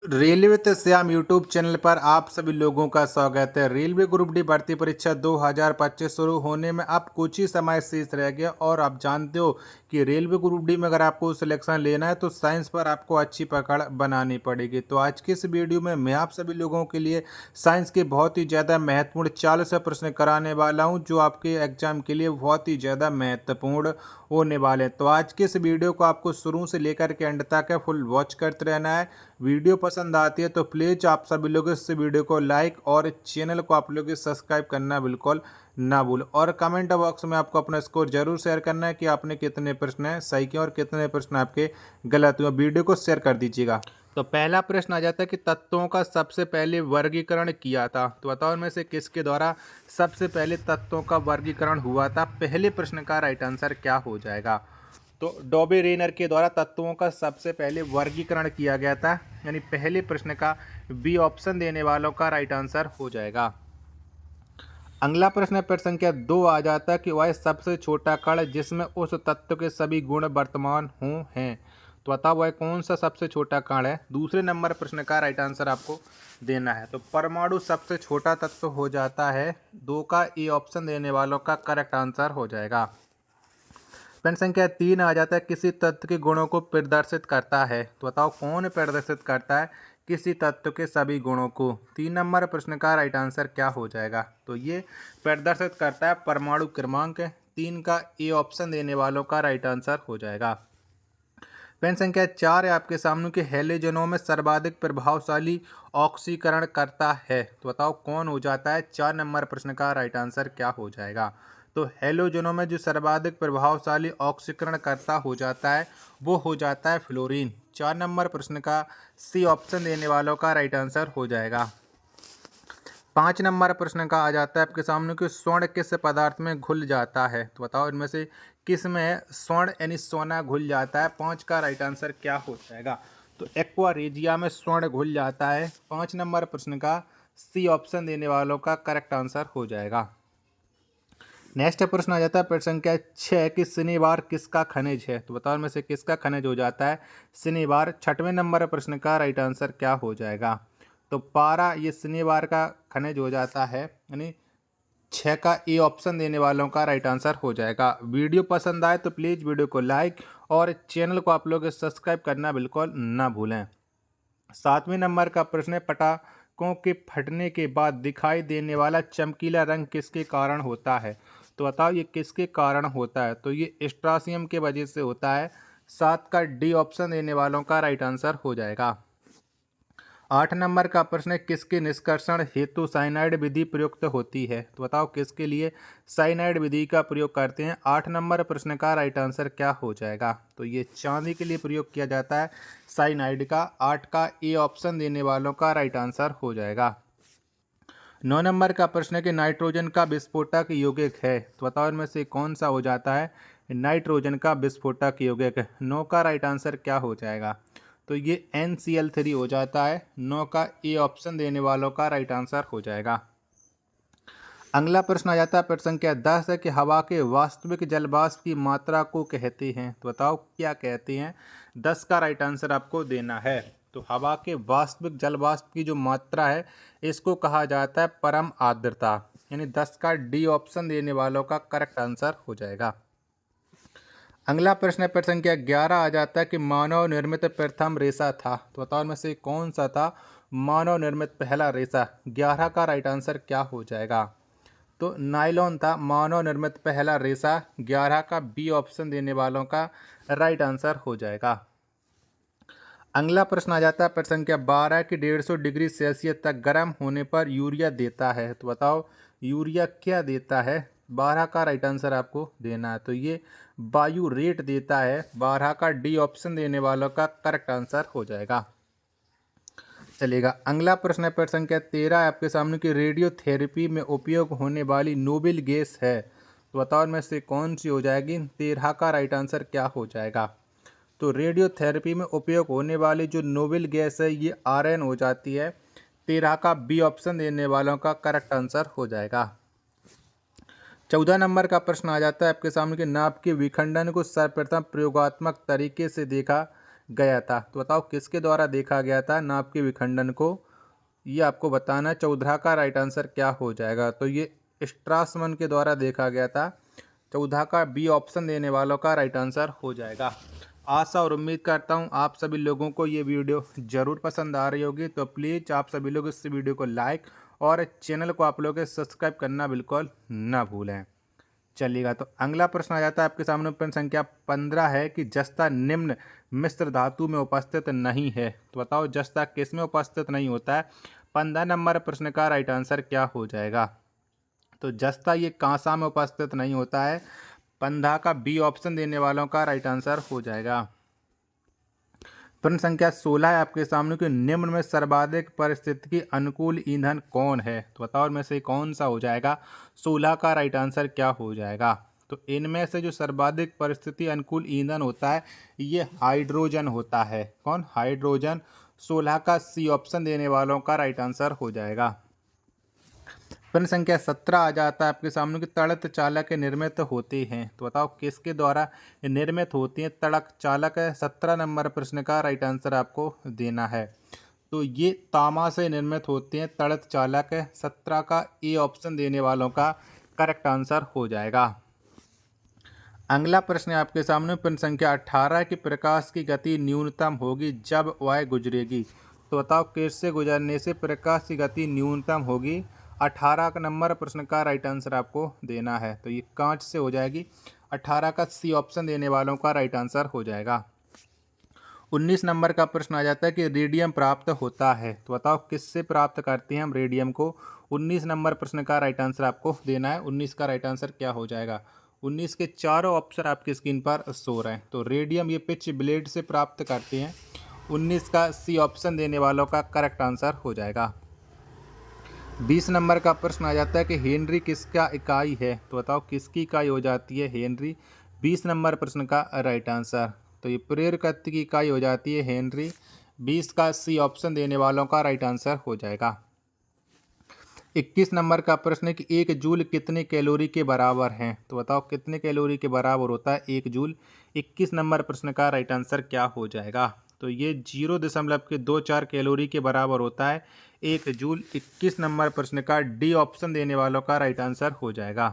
Railway ते Shyam YouTube channel पर आप सभी लोगों का स्वागत है। रेलवे ग्रुप डी भर्ती परीक्षा 2025 शुरू होने में अब कुछ ही समय शेष रह गया और आप जानते हो कि रेलवे ग्रुप डी में अगर आपको सिलेक्शन लेना है तो साइंस पर आपको अच्छी पकड़ बनानी पड़ेगी। तो आज की इस वीडियो में मैं आप सभी लोगों के लिए साइंस के बहुत ही ज़्यादा महत्वपूर्ण 40 प्रश्न कराने वाला हूँ, जो आपके एग्जाम के लिए बहुत ही ज़्यादा महत्वपूर्ण होने वाले हैं। तो आज के इस वीडियो को आपको शुरू से लेकर के एंड तक फुल वॉच करते रहना है। वीडियो पसंद आती है तो प्लीज़ आप सभी लोग इस वीडियो को लाइक और चैनल को आप लोग सब्सक्राइब करना बिल्कुल ना भूल, और कमेंट बॉक्स में आपको अपना स्कोर जरूर शेयर करना है कि आपने कितने प्रश्न सही किए और कितने प्रश्न आपके गलत हुए। वीडियो को शेयर कर दीजिएगा। तो पहला प्रश्न आ जाता है कि तत्वों का सबसे पहले वर्गीकरण किया था, तो बताओ इनमें से किसके द्वारा सबसे पहले तत्वों का वर्गीकरण हुआ था। पहले प्रश्न का राइट आंसर क्या हो जाएगा? तो डॉबे रेनर के द्वारा तत्वों का सबसे पहले वर्गीकरण किया गया था, यानी पहले प्रश्न का बी ऑप्शन देने वालों का राइट आंसर हो जाएगा। अगला प्रश्न प्रश्न संख्या 2 आ जाता है कि वह सबसे छोटा कण जिसमें उस तत्व के सभी गुण वर्तमान हों हैं। तो बताओ वह कौन सा सबसे छोटा कण है। दूसरे नंबर प्रश्न का राइट आंसर आपको देना है। तो परमाणु सबसे छोटा तत्व हो जाता है। 2 का ए ऑप्शन देने वालों का करेक्ट आंसर हो जाएगा। प्रश्न संख्या 3 आ जाता है किसी तत्व के गुणों को प्रदर्शित करता है। तो बताओ कौन प्रदर्शित करता है किसी तत्व के सभी गुणों को। 3 नंबर प्रश्न का राइट आंसर क्या हो जाएगा? तो ये प्रदर्शित करता है परमाणु क्रमांक। 3 का ए ऑप्शन देने वालों का राइट आंसर हो जाएगा। प्रश्न संख्या 4 है आपके सामने कि हेलोजनों में सर्वाधिक प्रभावशाली ऑक्सीकरण करता है। तो बताओ कौन हो जाता है? 4 नंबर प्रश्न का राइट आंसर क्या हो जाएगा? तो हेलोजनों में जो सर्वाधिक प्रभावशाली ऑक्सीकरण करता हो जाता है वो हो जाता है फ्लोरीन। 4 नंबर प्रश्न का सी ऑप्शन देने वालों का राइट आंसर हो जाएगा। 5 नंबर प्रश्न का आ जाता है आपके सामने कि स्वर्ण किस पदार्थ में घुल जाता है। तो बताओ इनमें से किस में स्वर्ण यानी सोना घुल जाता है। 5 का राइट आंसर क्या हो जाएगा? तो एक्वा रेजिया में स्वर्ण घुल जाता है। 5 नंबर प्रश्न का सी ऑप्शन देने वालों का करेक्ट आंसर हो जाएगा। नेक्स्ट प्रश्न आ जाता है प्रश्न संख्या 6 कि शनिवार किसका खनिज है। तो बताओ इनमें से किसका खनिज हो जाता है शनिवार। 6वें नंबर प्रश्न का राइट आंसर क्या हो जाएगा? तो पारा ये शनिवार का खनिज हो जाता है, यानी 6 का ए ऑप्शन देने वालों का राइट आंसर हो जाएगा। वीडियो पसंद आए तो प्लीज़ वीडियो को लाइक और चैनल को आप लोग सब्सक्राइब करना बिल्कुल ना भूलें। 7वें नंबर का प्रश्न है पटाखों के फटने के बाद दिखाई देने वाला चमकीला रंग किसके कारण होता है। तो बताओ ये किसके कारण होता है? तो ये स्ट्रासियम के वजह से होता है। 7 का डी ऑप्शन देने वालों का राइट आंसर हो जाएगा। 8 नंबर का प्रश्न है किसके निष्कर्षण हेतु साइनाइड विधि प्रयुक्त होती है। तो बताओ किसके लिए साइनाइड विधि का प्रयोग करते हैं। 8 नंबर प्रश्न का राइट आंसर क्या हो जाएगा? तो ये चांदी के लिए प्रयोग किया जाता है साइनाइड का। 8 का ए ऑप्शन देने वालों का राइट आंसर हो जाएगा। 9 नंबर का प्रश्न है कि नाइट्रोजन का विस्फोटक यौगिक है। तो बताओ इनमें से कौन सा हो जाता है नाइट्रोजन का विस्फोटक यौगिक। 9 का राइट आंसर क्या हो जाएगा? तो ये NCl3 हो जाता है। 9 का ए ऑप्शन देने वालों का राइट आंसर हो जाएगा। अगला प्रश्न आ जाता है प्रश्न संख्या 10 है कि हवा के वास्तविक जलवाष्प की मात्रा को कहते हैं। तो बताओ क्या कहते हैं? 10 का राइट आंसर आपको देना है। तो हवा के वास्तविक जलवाष्प की जो मात्रा है इसको कहा जाता है परम आर्द्रता, यानी 10 का डी ऑप्शन देने वालों का करेक्ट आंसर हो जाएगा। अगला प्रश्न है प्रश्न संख्या 11 आ जाता है कि मानव निर्मित प्रथम रेशा था। तो बताओ इनमें से कौन सा था मानव निर्मित पहला रेशा। 11 का राइट आंसर क्या हो जाएगा? तो नायलॉन था मानव निर्मित पहला रेशा। 11 का बी ऑप्शन देने वालों का राइट आंसर हो जाएगा। अगला प्रश्न आ जाता है प्रश्न संख्या 12 कि 150 डिग्री सेल्सियस तक गर्म होने पर यूरिया देता है। तो बताओ यूरिया क्या देता है? 12 का राइट आंसर आपको देना है। तो ये वायु रेट देता है। 12 का डी ऑप्शन देने वालों का करेक्ट आंसर हो जाएगा। चलेगा। अगला प्रश्न है प्रश्न संख्या 13 है आपके सामने कि रेडियोथेरेपी में उपयोग होने वाली नोबेल गैस है। तो बताओ इनमें से कौन सी हो जाएगी? 13 का राइट आंसर क्या हो जाएगा? तो रेडियोथेरेपी में उपयोग होने वाली जो नोबेल गैस है ये आर्यन हो जाती है। 13 का बी ऑप्शन देने वालों का करेक्ट आंसर हो जाएगा। 14 नंबर का प्रश्न आ जाता है आपके सामने कि नाभ के विखंडन को सर्वप्रथम प्रयोगात्मक तरीके से देखा गया था। तो बताओ किसके द्वारा देखा गया था नाभ के विखंडन को, ये आपको बताना है। 14 का राइट आंसर क्या हो जाएगा? तो ये स्ट्रासमन के द्वारा देखा गया था। 14 का बी ऑप्शन देने वालों का राइट आंसर हो जाएगा। आशा और उम्मीद करता हूँ आप सभी लोगों को ये वीडियो ज़रूर पसंद आ रही होगी। तो प्लीज़ आप सभी लोग इस वीडियो को लाइक और चैनल को आप लोग सब्सक्राइब करना बिल्कुल ना भूलें। चलिएगा, तो अगला प्रश्न आ जाता है आपके सामने। प्रश्न संख्या 15 है कि जस्ता निम्न मिश्र धातु में उपस्थित नहीं है। तो बताओ जस्ता किस में उपस्थित नहीं होता है? 15 नंबर प्रश्न का राइट आंसर क्या हो जाएगा? तो जस्ता ये कांसा में उपस्थित नहीं होता है। 15 का बी ऑप्शन देने वालों का राइट आंसर हो जाएगा। प्रश्न संख्या 16 है आपके सामने कि निम्न में सर्वाधिक परिस्थितिकी अनुकूल ईंधन कौन है? तो बताओ इनमें से कौन सा हो जाएगा? 16 का राइट आंसर क्या हो जाएगा? तो इनमें से जो सर्वाधिक परिस्थिति अनुकूल ईंधन होता है ये हाइड्रोजन होता है। कौन? हाइड्रोजन। 16 का सी ऑप्शन देने वालों का राइट आंसर हो जाएगा। प्रश्न संख्या 17 आ जाता है आपके सामने कि तड़क चालक निर्मित होते हैं। तो बताओ किसके द्वारा निर्मित होती हैं तड़क चालक? 17 नंबर प्रश्न का राइट आंसर आपको देना है। तो ये तांबा से निर्मित होते हैं तड़क चालक। 17 का ए ऑप्शन देने वालों का करेक्ट आंसर हो जाएगा। अगला प्रश्न है आपके सामने प्रश्न संख्या 18 कि प्रकाश की गति न्यूनतम होगी जब वह गुजरेगी। तो बताओ किससे गुजरने से प्रकाश की गति न्यूनतम होगी? 18 का नंबर प्रश्न का राइट आंसर आपको देना है। तो ये कांच से हो जाएगी। 18 का सी ऑप्शन देने वालों का राइट आंसर हो जाएगा। 19 नंबर का प्रश्न आ जाता है कि रेडियम प्राप्त होता है। तो बताओ किससे प्राप्त करते हैं हम रेडियम को? 19 नंबर प्रश्न का राइट आंसर आपको देना है। 19 का राइट आंसर क्या हो जाएगा? 19 के चारों ऑप्शन आपकी स्क्रीन पर शो रहे हैं। तो रेडियम ये पिच ब्लेड से प्राप्त करते हैं। 19 का सी ऑप्शन देने वालों का करेक्ट आंसर हो जाएगा। 20 नंबर का प्रश्न आ जाता है कि हेनरी किसका इकाई है? तो बताओ किसकी इकाई हो जाती है हेनरी? 20 नंबर प्रश्न का राइट आंसर। तो ये प्रेरकत्व की इकाई हो जाती है हेनरी। 20 का सी ऑप्शन देने वालों का राइट आंसर हो जाएगा। 21 नंबर का प्रश्न है कि 1 जूल कितने कैलोरी के बराबर है? तो बताओ कितने कैलोरी के बराबर होता है 1 जूल? 21 नंबर प्रश्न का राइट आंसर क्या हो जाएगा? तो ये 0.24 कैलोरी के बराबर होता है 1 जूल। 21 नंबर प्रश्न का डी ऑप्शन देने वालों का राइट आंसर हो जाएगा।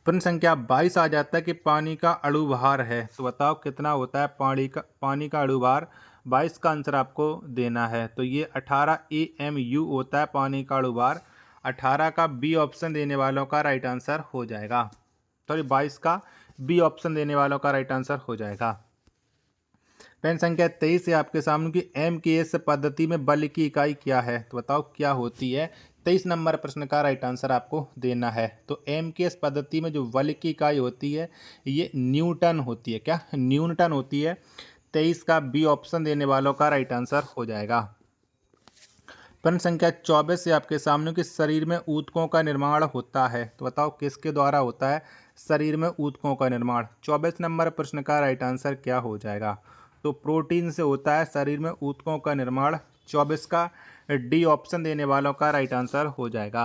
प्रश्न संख्या 22 आ जाता है कि पानी का अणु भार है। तो बताओ कितना होता है पानी का अणु भार? 22 का आंसर आपको देना है। तो ये 18 AMU होता है पानी का अणु भार। 18 का बी ऑप्शन देने वालों का राइट आंसर हो जाएगा। सॉरी 22 का बी ऑप्शन देने वालों का राइट आंसर हो जाएगा। प्रश्न संख्या 23 है आपके सामने की MKS पद्धति में बल की इकाई क्या है? तो बताओ क्या होती है? 23 नंबर प्रश्न का राइट आंसर आपको देना है। तो MKS पद्धति में जो बल की इकाई होती है ये न्यूटन होती है। क्या? न्यूटन होती है। 23 का बी ऑप्शन देने वालों का राइट आंसर हो जाएगा। प्रश्न संख्या 24 से आपके सामने कि शरीर में ऊतकों का निर्माण होता है। तो बताओ किसके द्वारा होता है शरीर में ऊतकों का निर्माण? 24 नंबर प्रश्न का राइट आंसर क्या हो जाएगा? तो प्रोटीन से होता है शरीर में ऊतकों का निर्माण। 24 का डी ऑप्शन देने वालों का राइट आंसर हो जाएगा।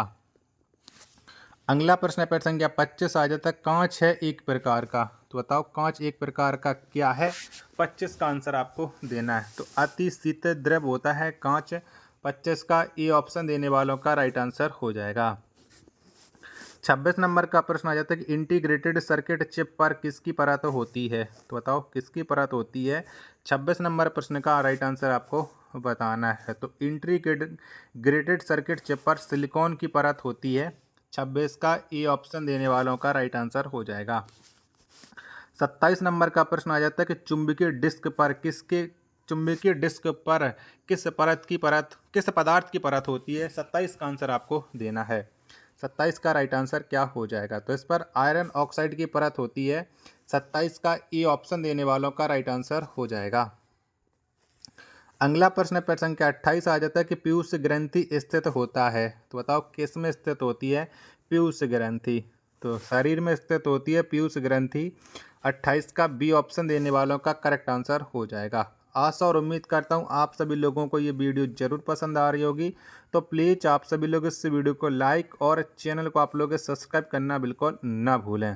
अगला प्रश्न है प्रश्न संख्या 25 आ जाता है कांच है एक प्रकार का। तो बताओ कांच एक प्रकार का क्या है? 25 का आंसर आपको देना है। तो अति शीतल द्रव होता है कांच। 25 का ए ऑप्शन देने वालों का राइट आंसर हो जाएगा। 26 नंबर का प्रश्न आ जाता है कि इंटीग्रेटेड सर्किट चिप पर किसकी परत होती है? तो बताओ किसकी परत होती है? 26 नंबर प्रश्न का राइट आंसर आपको बताना है। तो इंटीग्रेटेड सर्किट चिप पर सिलिकॉन की परत होती है। 26 का ए ऑप्शन देने वालों का राइट आंसर हो जाएगा। 27 नंबर का प्रश्न आ जाता है कि चुंबकीय डिस्क पर किस पदार्थ की परत होती है? 27 का आंसर आपको देना है। 27 का राइट आंसर क्या हो जाएगा? तो इस पर आयरन ऑक्साइड की परत होती है। 27 का ए ऑप्शन देने वालों का राइट आंसर हो जाएगा। अगला प्रश्न प्रश्न संख्या 28 आ जाता है कि पीयूष ग्रंथि स्थित होता है। तो बताओ किस में स्थित होती है पीयूष ग्रंथि? तो शरीर में स्थित होती है पीयूष ग्रंथि। 28 का बी ऑप्शन देने वालों का करेक्ट आंसर हो जाएगा। आशा और उम्मीद करता हूँ आप सभी लोगों को ये वीडियो ज़रूर पसंद आ रही होगी। तो प्लीज़ आप सभी लोग इस वीडियो को लाइक और चैनल को आप लोग सब्सक्राइब करना बिल्कुल ना भूलें।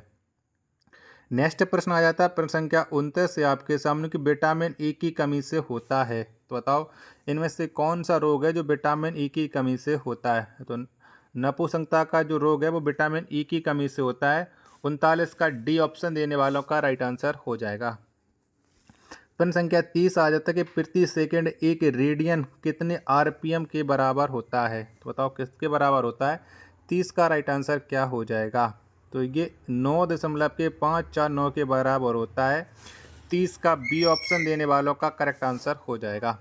नेक्स्ट प्रश्न आ जाता है प्रश्न संख्या 29 से आपके सामने कि विटामिन ई की कमी से होता है। तो बताओ इनमें से कौन सा रोग है जो विटामिन ई की कमी से होता है। तो नपुंसकता का जो रोग है वो विटामिन ई की कमी से होता है। 39 का डी ऑप्शन देने वालों का राइट आंसर हो जाएगा। प्रश्न संख्या 30 आ जाता है कि प्रति सेकंड एक रेडियन कितने आरपीएम के बराबर होता है। तो बताओ किसके बराबर होता है। 30 का राइट आंसर क्या हो जाएगा। तो ये 9.549 के बराबर होता है। 30 का बी ऑप्शन देने वालों का करेक्ट आंसर हो जाएगा।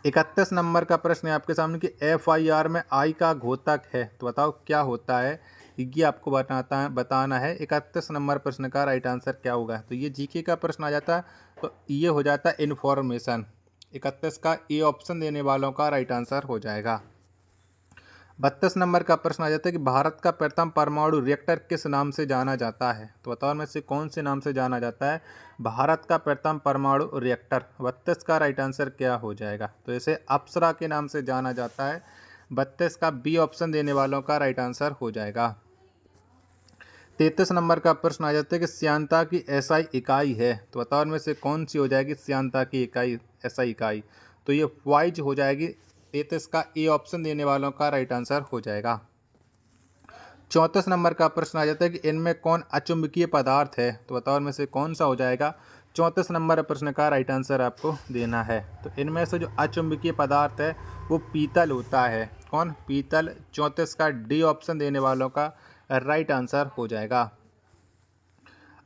31 नंबर का प्रश्न है आपके सामने कि एफआईआर में आई का घोतक है। तो बताओ क्या होता है, ये आपको बताना है। 31 नंबर प्रश्न का राइट आंसर क्या होगा। तो ये जीके का प्रश्न आ जाता है, तो ये हो जाता है इन्फॉर्मेशन। 31 का ए ऑप्शन देने वालों का राइट आंसर हो जाएगा। 32 नंबर का प्रश्न आ जाता है कि भारत का प्रथम परमाणु रिएक्टर किस नाम से जाना जाता है। तो बताओ में से कौन से नाम से जाना जाता है भारत का प्रथम परमाणु रिएक्टर। 32 का राइट आंसर क्या हो जाएगा। तो इसे अप्सरा के नाम से जाना जाता है। 32 का बी ऑप्शन देने वालों का राइट आंसर हो जाएगा। 33 नंबर का प्रश्न आ जाता है कि श्यानता की एसआई इकाई है। तो बताओ इनमें से कौन सी हो जाएगी श्यानता की इकाई, एसआई इकाई। तो ये वाइज हो जाएगी। 33 का ए ऑप्शन देने वालों का राइट आंसर हो जाएगा। 34 नंबर का प्रश्न आ जाता है कि इनमें कौन अचुंबकीय पदार्थ है। तो बताओ इनमें से कौन सा हो जाएगा। 34 नंबर प्रश्न का राइट आंसर आपको देना है। तो इनमें से जो अचुंबकीय पदार्थ है वो पीतल होता है। कौन, पीतल। 34 का डी ऑप्शन देने वालों का राइट आंसर हो जाएगा।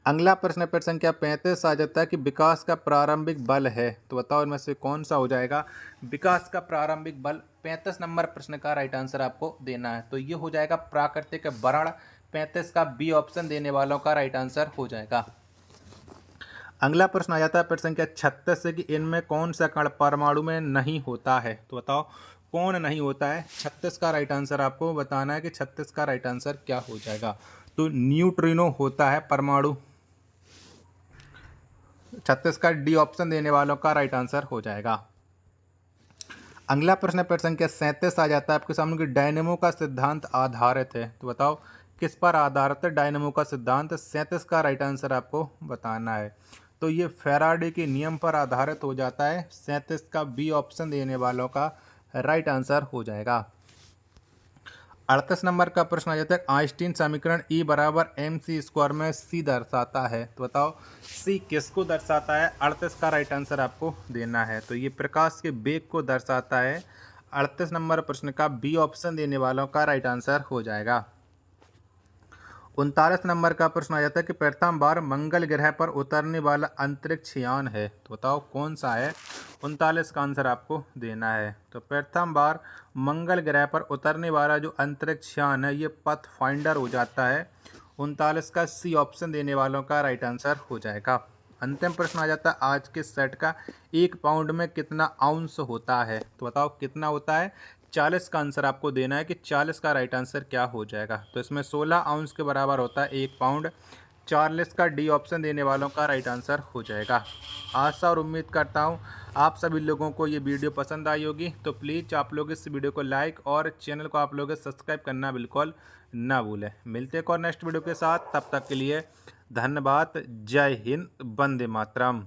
अगला प्रश्न संख्या 35 आ जाता है कि विकास का प्रारंभिक बल है। तो बताओ इनमें से कौन सा हो जाएगा विकास का प्रारंभिक बल। 35 नंबर प्रश्न का राइट आंसर आपको देना है। तो ये हो जाएगा प्राकृतिक बरण। 35 का बी ऑप्शन देने वालों का राइट आंसर हो जाएगा। अगला प्रश्न आ जाता है प्रश्न संख्या 36 से कि इनमें कौन सा कण परमाणु में नहीं होता है। तो बताओ कौन नहीं होता है। 36 का राइट आंसर आपको बताना है कि 36 का राइट आंसर क्या हो जाएगा। तो न्यूट्रिनो होता है परमाणु। 36 का डी ऑप्शन देने वालों का राइट आंसर हो जाएगा। अगला प्रश्न संख्या 37 आ जाता है आपके सामने कि डायनेमो का सिद्धांत आधारित है। तो बताओ किस पर आधारित है डायनेमो का सिद्धांत। 37 का राइट आंसर आपको बताना है। तो ये फैराडे के नियम पर आधारित हो जाता है। 37 का बी ऑप्शन देने वालों का राइट आंसर हो जाएगा। 38 नंबर का प्रश्न आ जाता है आइंस्टीन समीकरण E बराबर mc² में C दर्शाता है। तो बताओ C किसको दर्शाता है। 38 का राइट आंसर आपको देना है। तो ये प्रकाश के वेग को दर्शाता है। 38 नंबर प्रश्न का बी ऑप्शन देने वालों का राइट आंसर हो जाएगा। 39 नंबर का प्रश्न आ जाता है कि प्रथम बार मंगल ग्रह पर उतरने वाला अंतरिक्ष यान है। तो बताओ कौन सा है। 39 का आंसर आपको देना है। तो प्रथम बार मंगल ग्रह पर उतरने वाला जो अंतरिक्ष यान है ये पाथफाइंडर हो जाता है। 39 का सी ऑप्शन देने वालों का राइट आंसर हो जाएगा। अंतिम प्रश्न आ जाता है आज के सेट का 1 पाउंड में कितना आउंस होता है। तो बताओ कितना होता है। 40 का आंसर आपको देना है कि 40 का राइट आंसर क्या हो जाएगा। तो इसमें 16 आउंस के बराबर होता है 1 पाउंड। 40 का डी ऑप्शन देने वालों का राइट आंसर हो जाएगा। आशा और उम्मीद करता हूँ आप सभी लोगों को ये वीडियो पसंद आई होगी। तो प्लीज़ आप लोग इस वीडियो को लाइक और चैनल को आप लोग सब्सक्राइब करना बिल्कुल ना भूलें। मिलते हैं और नेक्स्ट वीडियो के साथ, तब तक के लिए धन्यवाद। जय हिंद, वंदे मातरम।